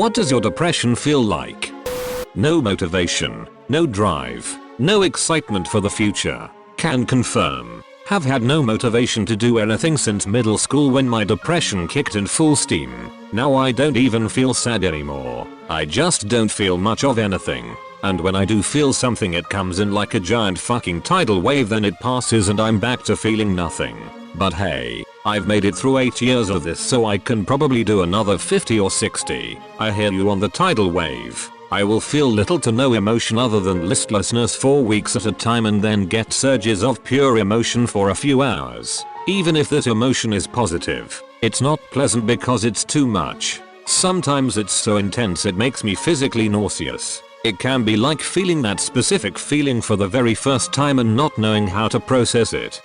What does your depression feel like? No motivation, no drive, no excitement for the future. Can confirm. Have had no motivation to do anything since middle school when my depression kicked in full steam. Now I don't even feel sad anymore. I just don't feel much of anything. And when I do feel something, it comes in like a giant fucking tidal wave, then it passes and I'm back to feeling nothing. But hey, I've made it through 8 years of this, so I can probably do another 50 or 60. I hear you on the tidal wave. I will feel little to no emotion other than listlessness for weeks at a time and then get surges of pure emotion for a few hours. Even if that emotion is positive, it's not pleasant because it's too much. Sometimes it's so intense it makes me physically nauseous. It can be like feeling that specific feeling for the very first time and not knowing how to process it.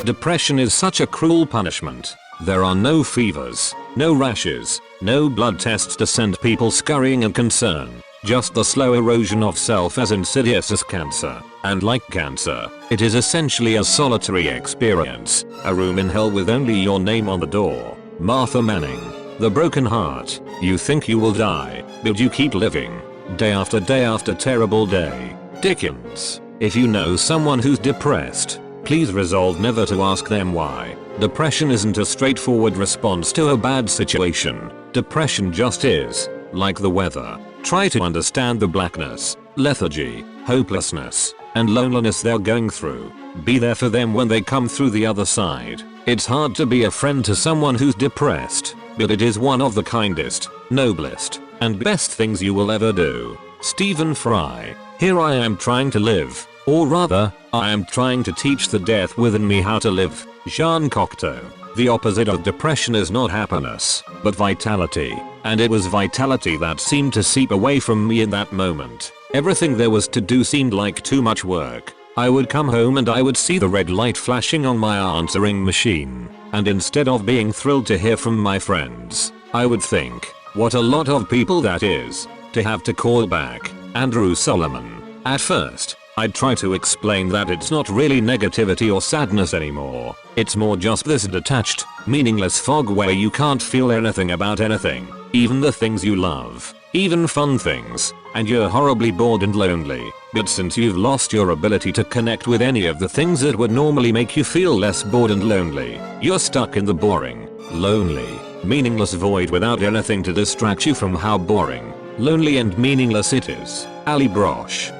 Depression is such a cruel punishment. There are no fevers, no rashes, no blood tests to send people scurrying in concern. Just the slow erosion of self as insidious as cancer. And like cancer, it is essentially a solitary experience. A room in hell with only your name on the door. Martha Manning. The broken heart. You think you will die, but you keep living. Day after terrible day. Dickens. If you know someone who's depressed, please resolve never to ask them why. Depression isn't a straightforward response to a bad situation. Depression just is. Like the weather. Try to understand the blackness, lethargy, hopelessness, and loneliness they're going through. Be there for them when they come through the other side. It's hard to be a friend to someone who's depressed, but it is one of the kindest, noblest, and best things you will ever do. Stephen Fry. Here I am trying to live, or rather, I am trying to teach the death within me how to live. Jean Cocteau. The opposite of depression is not happiness, but vitality. And it was vitality that seemed to seep away from me in that moment. Everything there was to do seemed like too much work. I would come home and I would see the red light flashing on my answering machine. And instead of being thrilled to hear from my friends, I would think, what a lot of people that is, to have to call back. Andrew Solomon. At first, I'd try to explain that it's not really negativity or sadness anymore. It's more just this detached, meaningless fog where you can't feel anything about anything, even the things you love, even fun things, and you're horribly bored and lonely. But since you've lost your ability to connect with any of the things that would normally make you feel less bored and lonely, you're stuck in the boring, lonely, meaningless void without anything to distract you from how boring, lonely and meaningless it is. Ali Brosh.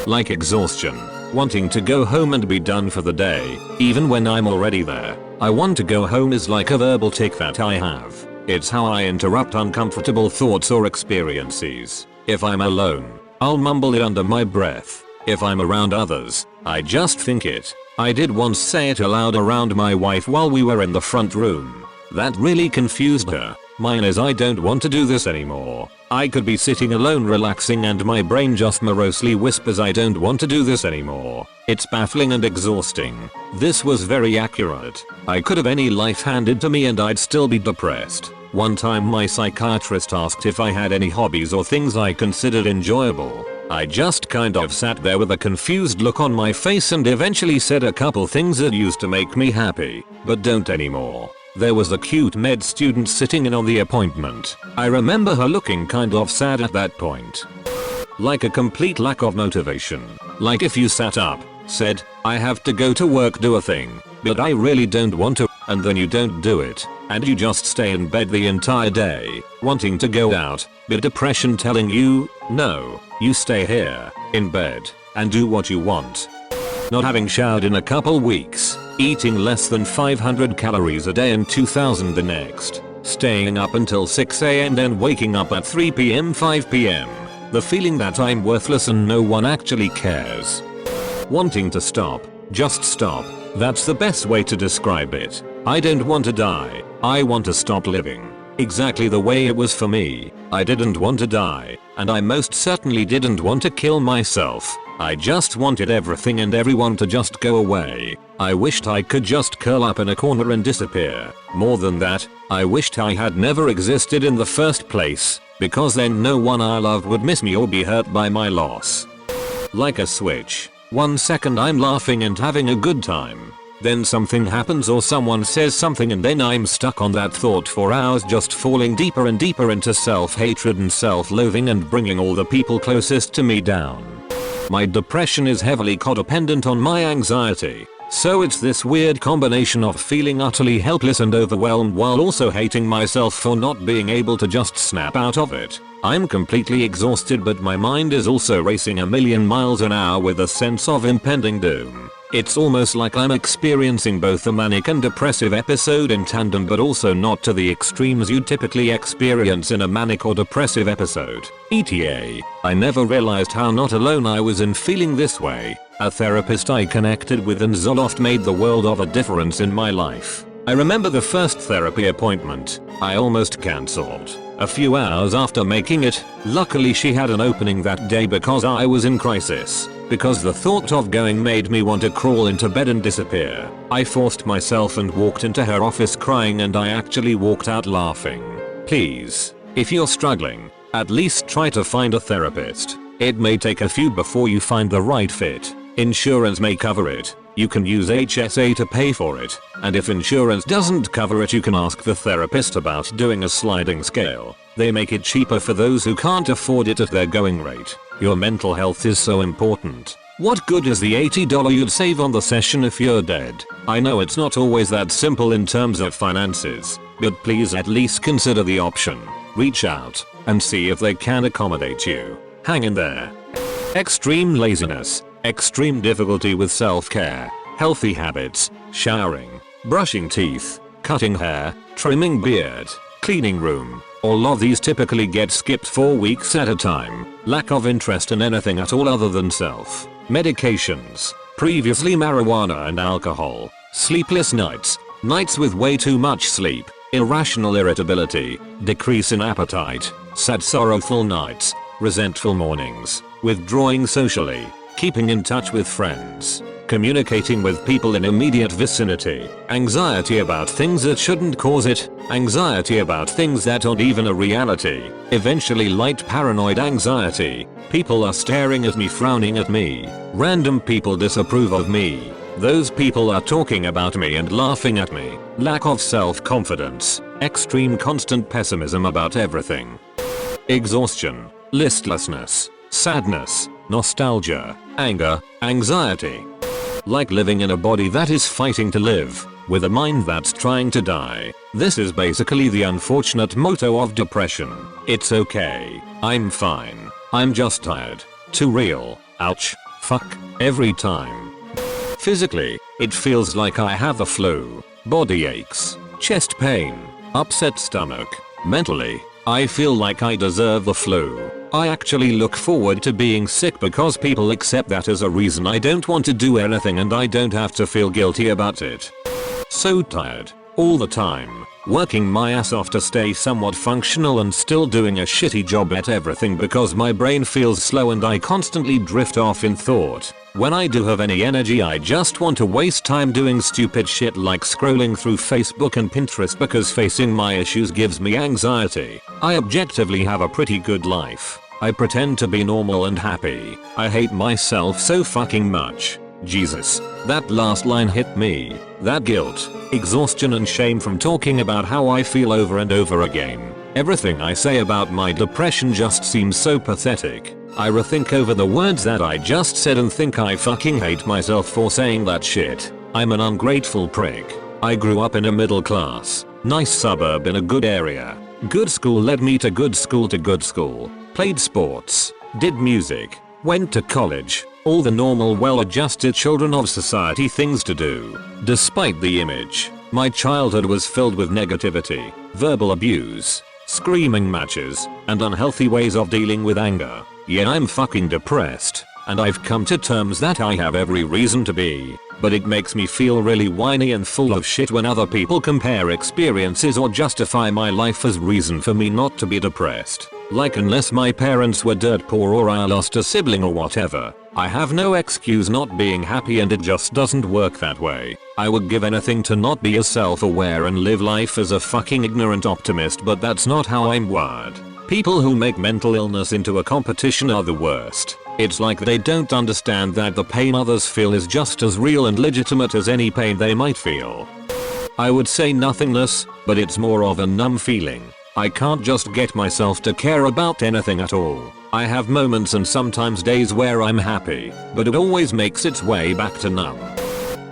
Like exhaustion. Wanting to go home and be done for the day, even when I'm already there. I want to go home is like a verbal tic that I have. It's how I interrupt uncomfortable thoughts or experiences. If I'm alone, I'll mumble it under my breath. If I'm around others, I just think it. I did once say it aloud around my wife while we were in the front room. That really confused her. Mine is I don't want to do this anymore. I could be sitting alone relaxing and my brain just morosely whispers I don't want to do this anymore. It's baffling and exhausting. This was very accurate. I could have any life handed to me and I'd still be depressed. One time my psychiatrist asked if I had any hobbies or things I considered enjoyable. I just kind of sat there with a confused look on my face and eventually said a couple things that used to make me happy, but don't anymore. There was a cute med student sitting in on the appointment. I remember her looking kind of sad at that point. Like a complete lack of motivation. Like if you sat up, said, I have to go to work, do a thing, but I really don't want to, and then you don't do it, and you just stay in bed the entire day, wanting to go out, but depression telling you, no, you stay here, in bed, and do what you want. Not having showered in a couple weeks. Eating less than 500 calories a day and 2000 the next. Staying up until 6 AM then waking up at 3 PM 5 PM. The feeling that I'm worthless and no one actually cares. Wanting to stop. Just stop. That's the best way to describe it. I don't want to die. I want to stop living. Exactly the way it was for me. I didn't want to die, and I most certainly didn't want to kill myself. I just wanted everything and everyone to just go away. I wished I could just curl up in a corner and disappear. More than that, I wished I had never existed in the first place, because then no one I loved would miss me or be hurt by my loss. Like a switch. 1 second I'm laughing and having a good time. Then something happens or someone says something and then I'm stuck on that thought for hours, just falling deeper and deeper into self-hatred and self-loathing and bringing all the people closest to me down. My depression is heavily codependent on my anxiety. So it's this weird combination of feeling utterly helpless and overwhelmed while also hating myself for not being able to just snap out of it. I'm completely exhausted, but my mind is also racing a million miles an hour with a sense of impending doom. It's almost like I'm experiencing both a manic and depressive episode in tandem, but also not to the extremes you typically experience in a manic or depressive episode. ETA. I never realized how not alone I was in feeling this way. A therapist I connected with and Zoloft made the world of a difference in my life. I remember the first therapy appointment. I almost cancelled a few hours after making it. Luckily she had an opening that day because I was in crisis. Because the thought of going made me want to crawl into bed and disappear. I forced myself and walked into her office crying, and I actually walked out laughing. Please, if you're struggling, at least try to find a therapist. It may take a few before you find the right fit. Insurance may cover it. You can use HSA to pay for it. And if insurance doesn't cover it, you can ask the therapist about doing a sliding scale. They make it cheaper for those who can't afford it at their going rate. Your mental health is so important. What good is the $80 you'd save on the session if you're dead? I know it's not always that simple in terms of finances, but please at least consider the option. Reach out and see if they can accommodate you. Hang in there. Extreme laziness, extreme difficulty with self-care, healthy habits, showering, brushing teeth, cutting hair, trimming beard, cleaning room. All of these typically get skipped for weeks at a time. Lack of interest in anything at all other than self. Medications. Previously marijuana and alcohol. Sleepless nights. Nights with way too much sleep. Irrational irritability. Decrease in appetite. Sad sorrowful nights. Resentful mornings. Withdrawing socially. Keeping in touch with friends. Communicating with people in immediate vicinity. Anxiety about things that shouldn't cause it. Anxiety about things that aren't even a reality. Eventually light paranoid anxiety. People are staring at me, frowning at me. Random people disapprove of me. Those people are talking about me and laughing at me. Lack of self-confidence. Extreme constant pessimism about everything. Exhaustion. Listlessness. Sadness. Nostalgia. Anger. Anxiety. Like living in a body that is fighting to live, with a mind that's trying to die. This is basically the unfortunate motto of depression. It's okay. I'm fine. I'm just tired. Too real. Ouch. Fuck. Every time. Physically, it feels like I have the flu. Body aches. Chest pain. Upset stomach. Mentally, I feel like I deserve the flu. I actually look forward to being sick because people accept that as a reason I don't want to do anything and I don't have to feel guilty about it. So tired. All the time. Working my ass off to stay somewhat functional and still doing a shitty job at everything because my brain feels slow and I constantly drift off in thought. When I do have any energy, I just want to waste time doing stupid shit like scrolling through Facebook and Pinterest because facing my issues gives me anxiety. I objectively have a pretty good life. I pretend to be normal and happy. I hate myself so fucking much. Jesus, that last line hit me. That guilt, exhaustion and shame from talking about how I feel over and over again. Everything I say about my depression just seems so pathetic. I rethink over the words that I just said and think I fucking hate myself for saying that shit. I'm an ungrateful prick. I grew up in a middle class, nice suburb in a good area. Good school led me to good school to good school. Played sports, did music, went to college. All the normal well-adjusted children of society things to do. Despite the image, my childhood was filled with negativity, verbal abuse, screaming matches, and unhealthy ways of dealing with anger. Yeah, I'm fucking depressed, and I've come to terms that I have every reason to be, but it makes me feel really whiny and full of shit when other people compare experiences or justify my life as reason for me not to be depressed. Like unless my parents were dirt poor or I lost a sibling or whatever, I have no excuse not being happy, and it just doesn't work that way. I would give anything to not be as self-aware and live life as a fucking ignorant optimist, but that's not how I'm wired. People who make mental illness into a competition are the worst. It's like they don't understand that the pain others feel is just as real and legitimate as any pain they might feel. I would say nothingness, but it's more of a numb feeling. I can't just get myself to care about anything at all. I have moments and sometimes days where I'm happy, but it always makes its way back to numb.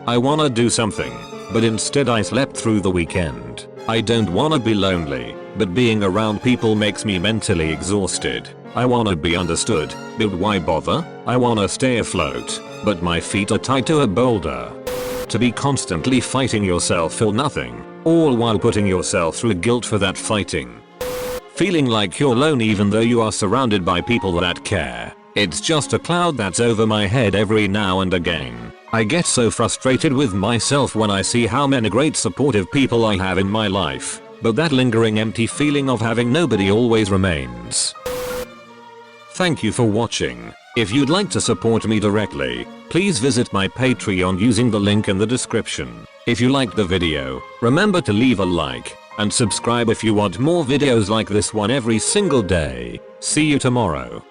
I wanna do something, but instead I slept through the weekend. I don't wanna be lonely, but being around people makes me mentally exhausted. I wanna be understood, but why bother? I wanna stay afloat, but my feet are tied to a boulder. To be constantly fighting yourself for nothing, all while putting yourself through guilt for that fighting. Feeling like you're alone even though you are surrounded by people that care. It's just a cloud that's over my head every now and again. I get so frustrated with myself when I see how many great supportive people I have in my life, but that lingering empty feeling of having nobody always remains. Thank you for watching. If you'd like to support me directly, please visit my Patreon using the link in the description. If you liked the video, remember to leave a like and subscribe if you want more videos like this one every single day. See you tomorrow.